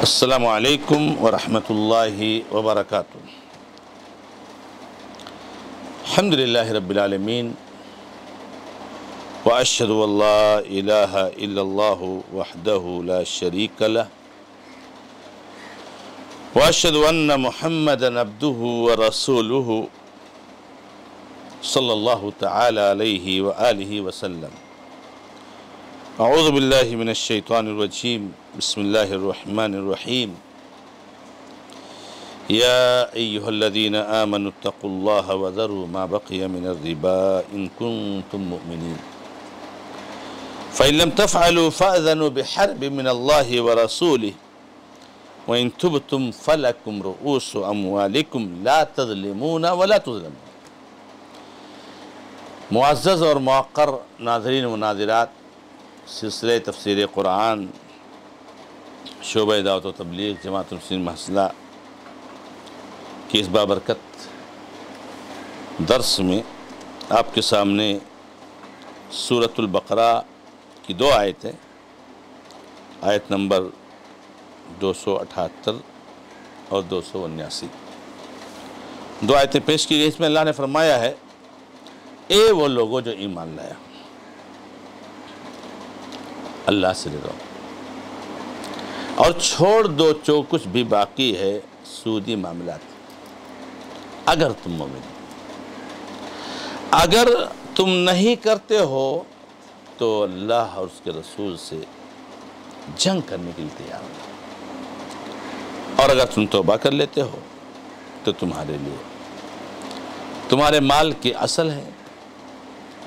السلام علیکم ورحمۃ اللہ وبرکاتہ۔ الحمدللہ رب العالمین واشہد ان لا الہ الا اللہ وحدہ لا شریک لہ واشہد ان محمدا عبدہ ورسولہ صلی اللہ تعالی علیہ وآلہ وسلم۔ اعوذ باللہ من الشیطان الرجیم، بسم اللہ الرحمن الرحیم۔ یا ایہا الذین آمنوا اتقوا اللہ وذروا ما بقی من الربا ان کنتم مؤمنین فإن لم تفعلوا فأذنوا بحرب من اللہ ورسولہ وإن تبتم فلکم رؤوس اموالکم لا تظلمون ولا تظلمون۔ معزز اور موقر ناظرین و ناظرات، سلسلہ تفسیر قرآن شعبہ دعوت و تبلیغ جماعت المسلمین محصلہ کی اس بابرکت درس میں آپ کے سامنے سورۃ البقرہ کی دو آیتیں، آیت نمبر 278 اور 279 دو آیتیں پیش کی گئی۔ اس میں اللہ نے فرمایا ہے، اے وہ لوگوں جو ایمان لایا، اللہ سے ڈرو اور چھوڑ دو جو کچھ بھی باقی ہے سودی معاملات، اگر تم مومن ہو۔ اگر تم نہیں کرتے ہو تو اللہ اور اس کے رسول سے جنگ کرنے کے لیے تیار ہو، اور اگر تم توبہ کر لیتے ہو تو تمہارے لیے تمہارے مال کی اصل ہے،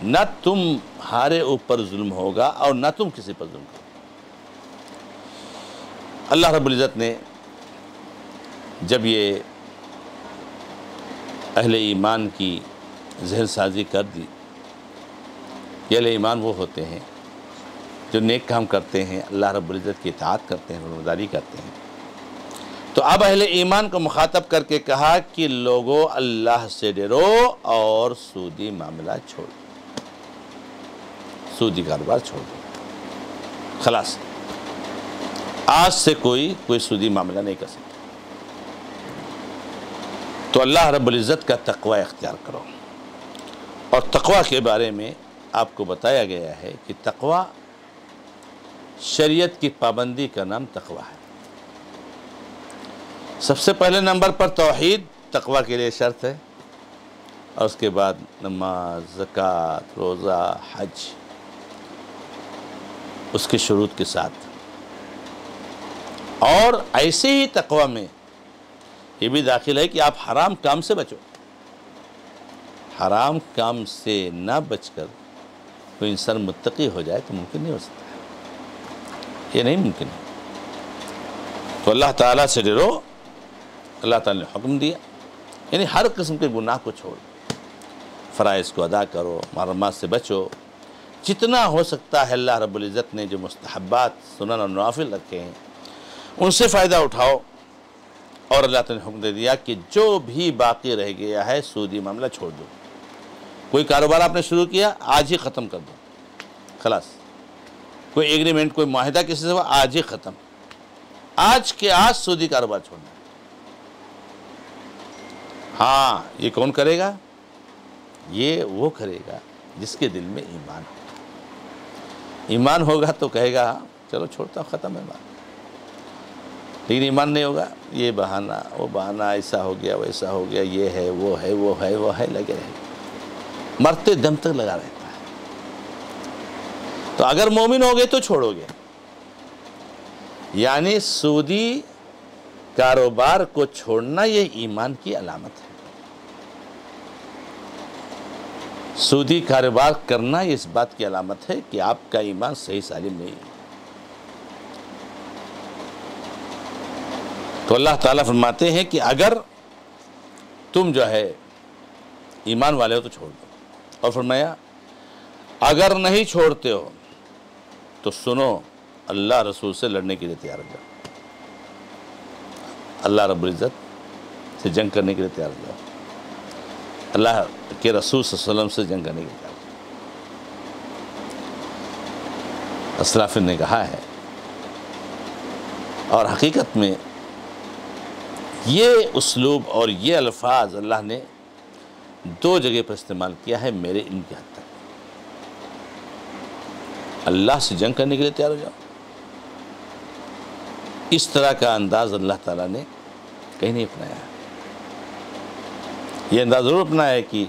نہ تمہارے اوپر ظلم ہوگا اور نہ تم کسی پر ظلم کرو۔ اللہ رب العزت نے جب یہ اہل ایمان کی ذہن سازی کر دی کہ اہل ایمان وہ ہوتے ہیں جو نیک کام کرتے ہیں، اللہ رب العزت کی اطاعت کرتے ہیں، فرمانبرداری کرتے ہیں، تو اب اہل ایمان کو مخاطب کر کے کہا کہ لوگوں اللہ سے ڈرو اور سودی معاملہ چھوڑ دو، سودی کاروبار چھوڑ دو، خلاص آج سے کوئی سودی معاملہ نہیں کر سکتا۔ تو اللہ رب العزت کا تقوی اختیار کرو، اور تقوی کے بارے میں آپ کو بتایا گیا ہے کہ تقوی شریعت کی پابندی کا نام تقوی ہے۔ سب سے پہلے نمبر پر توحید تقوی کے لیے شرط ہے، اور اس کے بعد نماز، زکوٰۃ، روزہ، حج اس کے شروط کے ساتھ۔ اور ایسے ہی تقوی میں یہ بھی داخل ہے کہ آپ حرام کام سے بچو۔ حرام کام سے نہ بچ کر کوئی انسان متقی ہو جائے تو ممکن نہیں ہو سکتا، یہ نہیں ممکن ہے۔ تو اللہ تعالیٰ سے ڈرو، اللہ تعالیٰ نے حکم دیا، یعنی ہر قسم کے گناہ کو چھوڑ، فرائض کو ادا کرو، محرمات سے بچو، جتنا ہو سکتا ہے اللہ رب العزت نے جو مستحبات، سنن اور نوافل رکھے ہیں ان سے فائدہ اٹھاؤ۔ اور اللہ تعالیٰ نے حکم دے دیا کہ جو بھی باقی رہ گیا ہے سودی معاملہ چھوڑ دو۔ کوئی کاروبار آپ نے شروع کیا، آج ہی ختم کر دو، خلاص۔ کوئی ایگریمنٹ، کوئی معاہدہ کسی سے ہوا، آج ہی ختم، آج کے آج سودی کاروبار چھوڑنا۔ ہاں، یہ کون کرے گا؟ یہ وہ کرے گا جس کے دل میں ایمان ہو۔ ایمان ہوگا تو کہے گا چلو چھوڑتا ہوں، ختم ہے بات۔ لیکن ایمان نہیں ہوگا، یہ بہانہ، وہ بہانہ، ایسا ہو گیا، ویسا ہو گیا، یہ ہے، وہ ہے، وہ ہے، وہ ہے، لگے رہے، مرتے دم تک لگا رہتا ہے۔ تو اگر مومن ہو گئے تو چھوڑو گے، یعنی سودی کاروبار کو چھوڑنا یہ ایمان کی علامت ہے۔ سودی کاروبار کرنا یہ اس بات کی علامت ہے کہ آپ کا ایمان صحیح سالم نہیں ہے۔ تو اللہ تعالیٰ فرماتے ہیں کہ اگر تم جو ہے ایمان والے ہو تو چھوڑ دو، اور فرمایا اگر نہیں چھوڑتے ہو تو سنو، اللہ رسول سے لڑنے کے لیے تیار ہو جاؤ، اللہ رب العزت سے جنگ کرنے کے لیے تیار ہو جاؤ، اللہ کے رسول صلی اللہ علیہ وسلم سے جنگ کرنے کے لیے تیار ہو جاؤ۔ اسلافین نے کہا ہے اور حقیقت میں یہ اسلوب اور یہ الفاظ اللہ نے 2 جگہ پر استعمال کیا ہے میرے علم کی حد تک۔ اللہ سے جنگ کرنے کے لیے تیار ہو جاؤ، اس طرح کا انداز اللہ تعالیٰ نے کہیں نہیں اپنایا ہے۔ یہ انداز ضرور اپنایا ہے کہ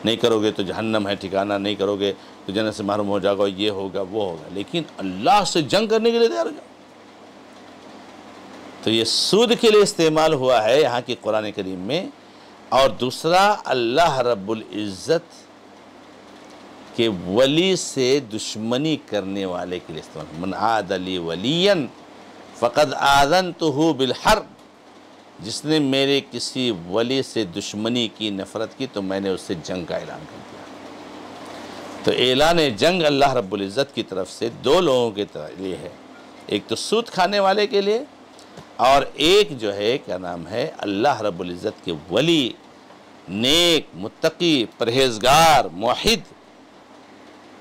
نہیں کرو گے تو جہنم ہے ٹھکانہ، نہیں کرو گے تو جنت سے محروم ہو جاؤ گے، یہ ہوگا وہ ہوگا، لیکن اللہ سے جنگ کرنے کے لیے تیار ہو جاؤ۔ تو یہ سود کے لیے استعمال ہوا ہے یہاں کی قرآن کریم میں، اور دوسرا اللہ رب العزت کے ولی سے دشمنی کرنے والے کے لیے استعمال، من عاد لی ولیا فقد آذنتہ بالحرب، جس نے میرے کسی ولی سے دشمنی کی، نفرت کی، تو میں نے اس سے جنگ کا اعلان کر دیا۔ تو اعلان جنگ اللہ رب العزت کی طرف سے 2 لوگوں کے لیے ہے، ایک تو سود کھانے والے کے لیے، اور ایک جو ہے کیا نام ہے اللہ رب العزت کے ولی، نیک، متقی، پرہیزگار، موحد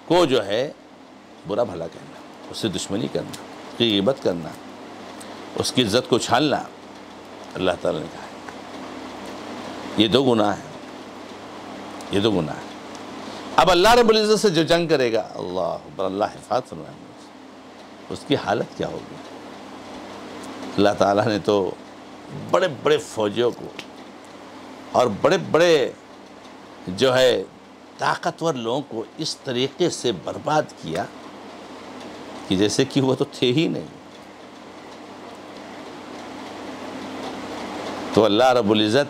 کو جو ہے برا بھلا کہنا، اس سے دشمنی کرنا، اس کی غیبت کرنا، اس کی عزت کو چھالنا، اللہ تعالیٰ نے کہا ہے یہ 2 گناہ ہیں، یہ 2 گناہ ہیں۔ اب اللہ رب العزت سے جو جنگ کرے گا، اللہ اکبر، اللہ حفاظت فرمائے، اس کی حالت کیا ہوگی؟ اللہ تعالیٰ نے تو بڑے بڑے فوجیوں کو اور بڑے بڑے جو ہے طاقتور لوگوں کو اس طریقے سے برباد کیا کہ جیسے کہ وہ تو تھے ہی نہیں۔ تو اللہ رب العزت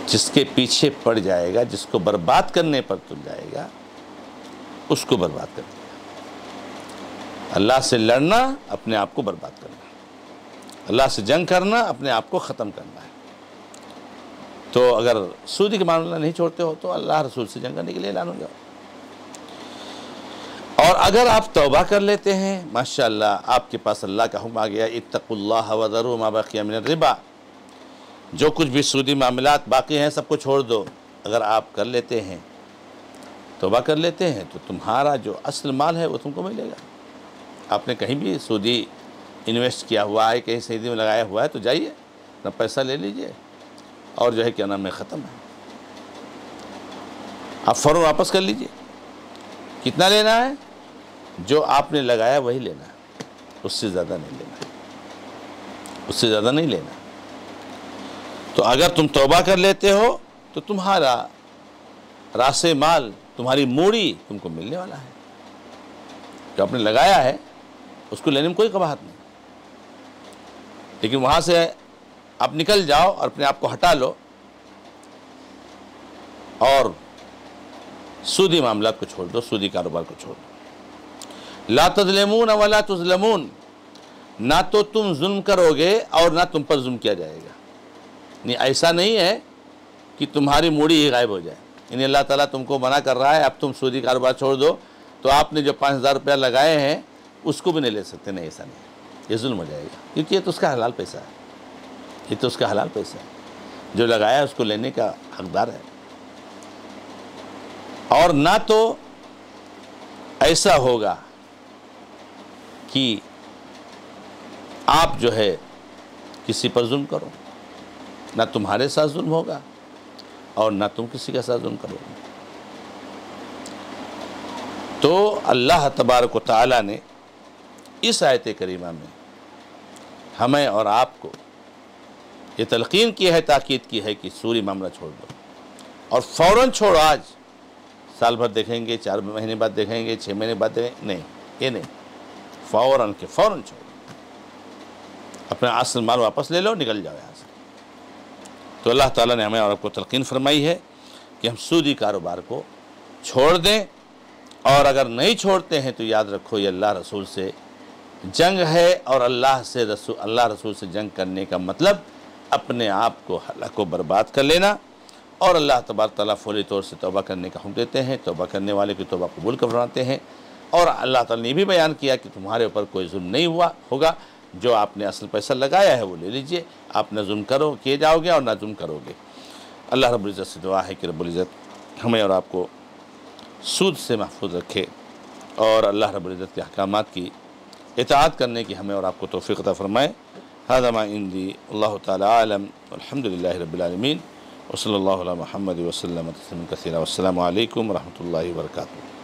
جس کے پیچھے پڑ جائے گا، جس کو برباد کرنے پر تل جائے گا، اس کو برباد کر دے گا۔ اللہ سے لڑنا اپنے آپ کو برباد کرنا، اللہ سے جنگ کرنا اپنے آپ کو ختم کرنا ہے۔ تو اگر سودی کے معاملہ نہیں چھوڑتے ہو تو اللہ رسول سے جنگ کرنے کے لیے اعلان ہو جاؤ، اور اگر آپ توبہ کر لیتے ہیں، ماشاءاللہ آپ کے پاس اللہ کا حکم آ گیا، اتقوا اللہ وذروا ما بقی من الربا، جو کچھ بھی سودی معاملات باقی ہیں سب کو چھوڑ دو۔ اگر آپ کر لیتے ہیں، توبہ کر لیتے ہیں، تو تمہارا جو اصل مال ہے وہ تم کو ملے گا۔ آپ نے کہیں بھی سودی انویسٹ کیا ہوا ہے، کہیں سودی میں لگایا ہوا ہے، تو جائیے اپنا پیسہ لے لیجئے، اور جو ہے کیا نام ہے ختم ہے، آپ فوراً واپس کر لیجئے۔ کتنا لینا ہے؟ جو آپ نے لگایا وہی لینا ہے، اس سے زیادہ نہیں لینا ہے، اس سے زیادہ نہیں لینا۔ تو اگر تم توبہ کر لیتے ہو تو تمہارا راس مال، تمہاری موڑی تم کو ملنے والا ہے، جو آپ نے لگایا ہے اس کو لینے میں کوئی قباحت نہیں۔ لیکن وہاں سے آپ نکل جاؤ اور اپنے آپ کو ہٹا لو، اور سودی معاملات کو چھوڑ دو، سودی کاروبار کو چھوڑ دو۔ لا تظلمون ولا تظلمون، نہ تو تم ظلم کرو گے اور نہ تم پر ظلم کیا جائے گا۔ نہیں، ایسا نہیں ہے کہ تمہاری موڑی ہی غائب ہو جائے، یعنی اللہ تعالیٰ تم کو منع کر رہا ہے اب تم سودی کاروبار چھوڑ دو تو آپ نے جو 5000 روپیہ لگائے ہیں اس کو بھی نہیں لے سکتے، نہیں، ایسا نہیں، یہ ظلم ہو جائے گا، کیونکہ یہ تو اس کا حلال پیسہ ہے، یہ تو اس کا حلال پیسہ ہے، جو لگایا ہے اس کو لینے کا حقدار ہے۔ اور نہ تو ایسا ہوگا کہ آپ جو ہے کسی پر ظلم کرو، نہ تمہارے ساتھ ظلم ہوگا اور نہ تم کسی کے ساتھ ظلم کرو گے۔ تو اللہ تبارک و تعالیٰ نے اس آیت کریمہ میں ہمیں اور آپ کو یہ تلقین کی ہے، تاکید کی ہے کہ سودی معاملہ چھوڑ دو، اور فوراً چھوڑو۔ آج سال بھر دیکھیں گے، 4 مہینے بعد دیکھیں گے، 6 مہینے بعد دیکھیں گے، نہیں، یہ نہیں، فوراً کے فوراً چھوڑو، اپنا اصل مال واپس لے لو، نکل جاؤ یہاں سے۔ تو اللہ تعالیٰ نے ہمیں اور آپ کو تلقین فرمائی ہے کہ ہم سودی کاروبار کو چھوڑ دیں، اور اگر نہیں چھوڑتے ہیں تو یاد رکھو یہ اللہ رسول سے جنگ ہے، اور اللہ رسول سے جنگ کرنے کا مطلب اپنے آپ کو ہلاک و برباد کر لینا۔ اور اللہ تبارک تعالیٰ فوری طور سے توبہ کرنے کا حکم دیتے ہیں، توبہ کرنے والے کی توبہ قبول فرماتے ہیں، اور اللہ تعالیٰ نے یہ بھی بیان کیا کہ تمہارے اوپر کوئی ظلم نہیں ہوگا، جو آپ نے اصل پیسہ لگایا ہے وہ لے لیجئے، آپ نہ ظلم کیے جاؤ گے اور نہ ظلم کرو گے۔ اللہ رب العزت سے دعا ہے کہ رب العزت ہمیں اور آپ کو سود سے محفوظ رکھے، اور اللہ رب العزت کے احکامات کی اطاعت کرنے کی ہمیں اور آپ کو توفیق عطا فرمائے۔ ھذا ما عندی، اللہ تعالی عالم، الحمد للہ رب العالمین، وصلی اللہ علی محمد وسلم تسلیما کثیرا، والسلام علیکم ورحمۃ اللہ وبرکاتہ۔